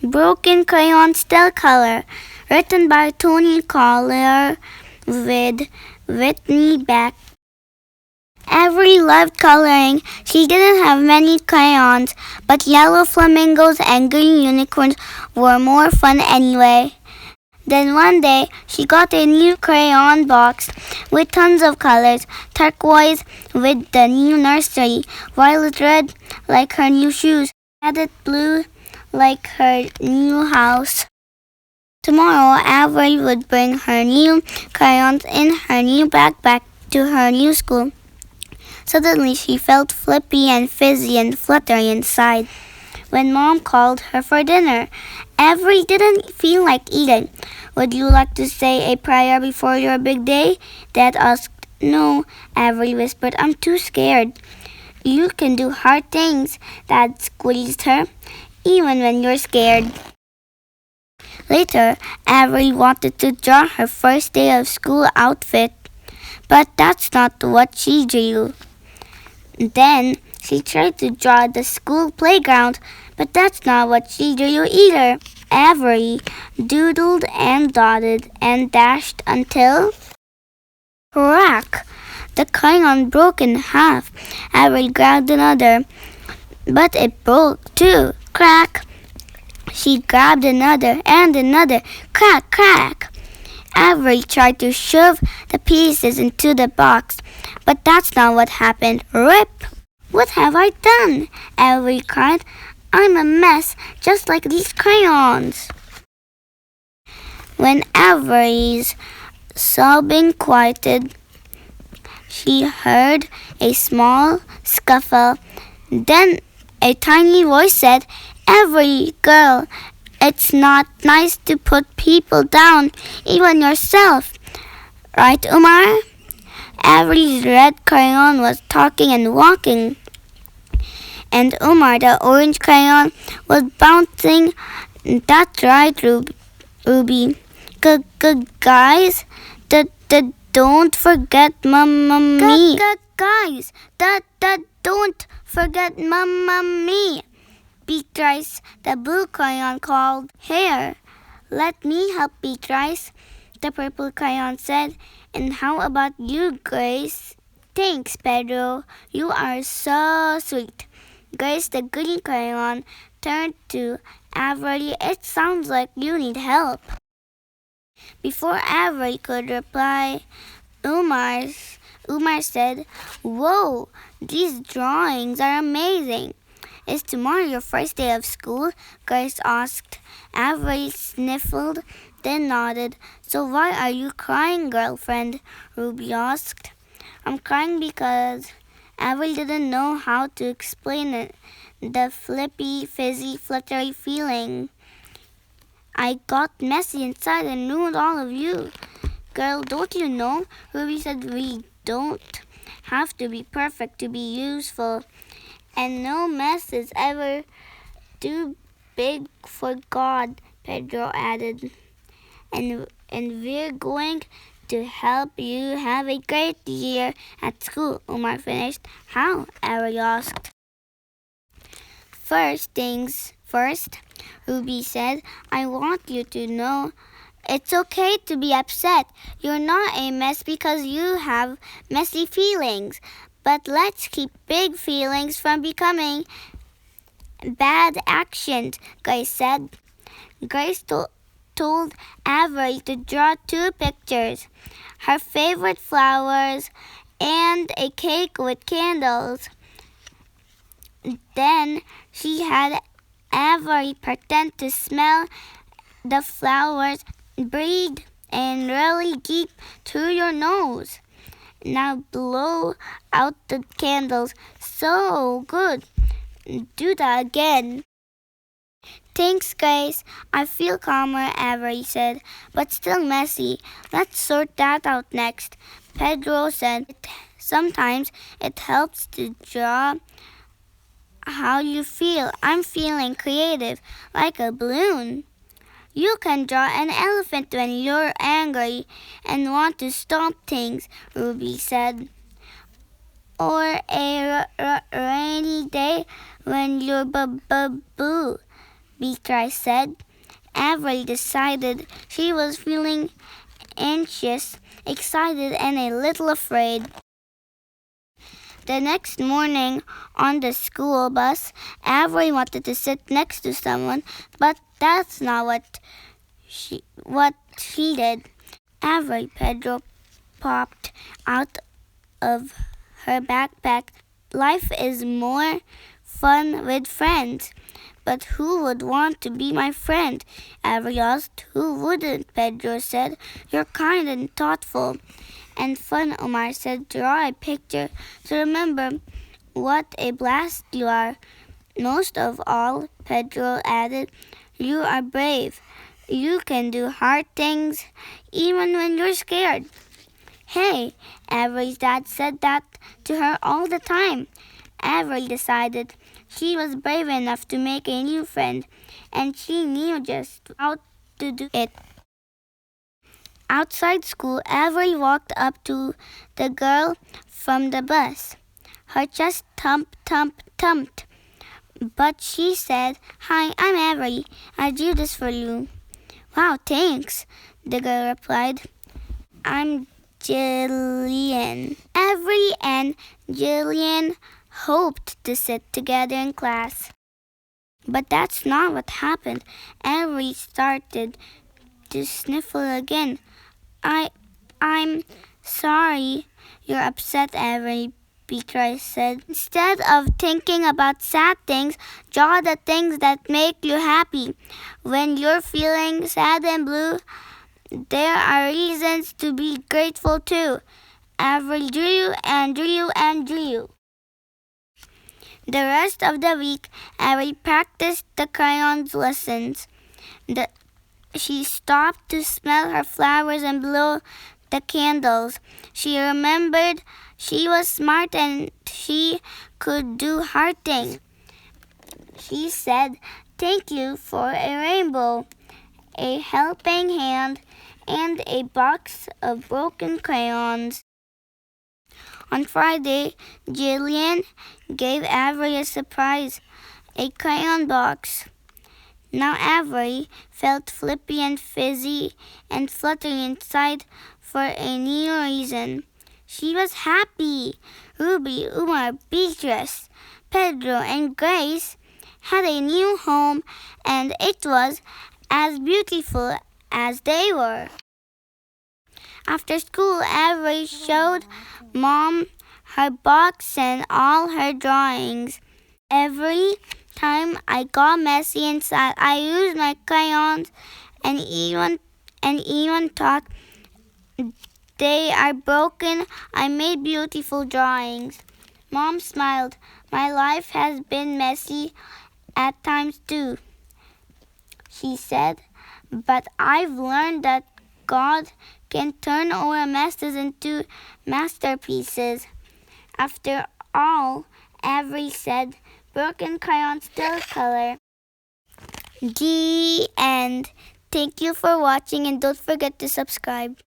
Broken Crayons Still Color, written by Toni Collier Whitney Bak. Avery loved coloring. She didn't have many crayons, but yellow flamingos and green unicorns were more fun anyway. Then one day, she got a new crayon box with tons of colors: turquoise with the new nursery, violet red like her new shoes, added blue like her new house. Tomorrow, Avery would bring her new crayons in her new backpack to her new school. Suddenly, she felt flippy and fizzy and fluttery inside. When Mom called her for dinner, Avery didn't feel like eating. "Would you like to say a prayer before your big day?" Dad asked. "No," Avery whispered. "I'm too scared." "You can do hard things," Dad squeezed her, "even when you're scared." Later, Avery wanted to draw her first day of school outfit, but that's not what she drew. Then she tried to draw the school playground, but that's not what she drew either. Avery doodled and dotted and dashed until crack! The crayon broke in half. Avery grabbed another, but it broke too. Crack! She grabbed another and another. Crack, crack! Avery tried to shove the pieces into the box, but that's not what happened. Rip! "What have I done?" Avery cried. "I'm a mess, just like these crayons." When Avery's sobbing quieted, she heard a small scuffle. Then a tiny voice said, "Avery, girl, it's not nice to put people down, even yourself. Right, Umar?" Avery's red crayon was talking and walking, and Umar, the orange crayon, was bouncing. "That's right, Ruby. Guys, don't forget Mamma Me. Guys, don't forget Mamma Me." Beatrice, the blue crayon, called. "Here, let me help, Beatrice," the purple crayon said. "And how about you, Grace?" "Thanks, Pedro. You are so sweet." Grace, the green crayon, turned to Avery. "It sounds like you need help." Before Avery could reply, Umar said, "Whoa, these drawings are amazing." "Is tomorrow your first day of school?" Grace asked. Avery sniffled, then nodded. "So why are you crying, girlfriend?" Ruby asked. "I'm crying because..." Avery didn't know how to explain it. The flippy, fizzy, fluttery feeling. "I got messy inside and ruined all of you." "Girl, don't you know?" Ruby said. "We don't have to be perfect to be useful. And no mess is ever too big for God," Pedro added. And we're going to help you have a great year at school," Umar finished. "How?" Avery asked. "First things first," Ruby said. "I want you to know it's okay to be upset. You're not a mess because you have messy feelings. But let's keep big feelings from becoming bad actions," Grace said. Grace told Avery to draw 2 pictures: her favorite flowers and a cake with candles. Then she had Avery pretend to smell the flowers. "Breathe in really deep through your nose. Now blow out the candles. So good. Do that again." "Thanks, Grace. I feel calmer," Avery said, "but still messy. Let's sort that out next." Pedro said, "Sometimes it helps to draw how you feel. I'm feeling creative, like a balloon." "You can draw an elephant when you're angry and want to stomp things," Ruby said. "Or a rainy day when you're boo." Beatrice said. Avery decided she was feeling anxious, excited, and a little afraid. The next morning on the school bus, Avery wanted to sit next to someone, but that's not what she did. Avery, Pedro popped out of her backpack. Life is more fun with friends. But who would want to be my friend? Avery asked. Who wouldn't? Pedro said. You're kind and thoughtful and fun, Omar said. Draw a picture to remember what a blast you are. Most of all, Pedro added, you are brave. You can do hard things even when you're scared. Hey, Avery's dad said that to her all the time. Avery decided she was brave enough to make a new friend, and she knew just how to do it. Outside school, Avery walked up to the girl from the bus. Her chest thumped. But she said, Hi, I'm Avery. I drew this for you. Wow, thanks, the girl replied. I'm Jillian. Avery and Jillian hoped to sit together in class. But that's not what happened. Avery started to sniffle again. I'm sorry you're upset, Avery, Beatrice said. Instead of thinking about sad things, draw the things that make you happy. When you're feeling sad and blue, there are reasons to be grateful too. Avery drew and drew and drew. The rest of the week, Avery practiced the crayons lessons. She stopped to smell her flowers and blow the candles. She remembered she was smart and she could do hard things. She said, Thank you for a rainbow, a helping hand, and a box of broken crayons. On Friday, Jillian gave Avery a surprise, a crayon box. Now Avery felt flippy and fizzy and fluttery inside for a new reason. She was happy. Ruby, Umar, Beatrice, Pedro, and Grace had a new home, and it was as beautiful as they were. After school, Avery showed Mom her box and all her drawings. Every time I got messy inside, I used my crayons and even thought they are broken. I made beautiful drawings. Mom smiled. My life has been messy at times too, she said, but I've learned that God can turn our messes into masterpieces. After all, Avery said, Broken Crayons Still Color. The end. Thank you for watching and don't forget to subscribe.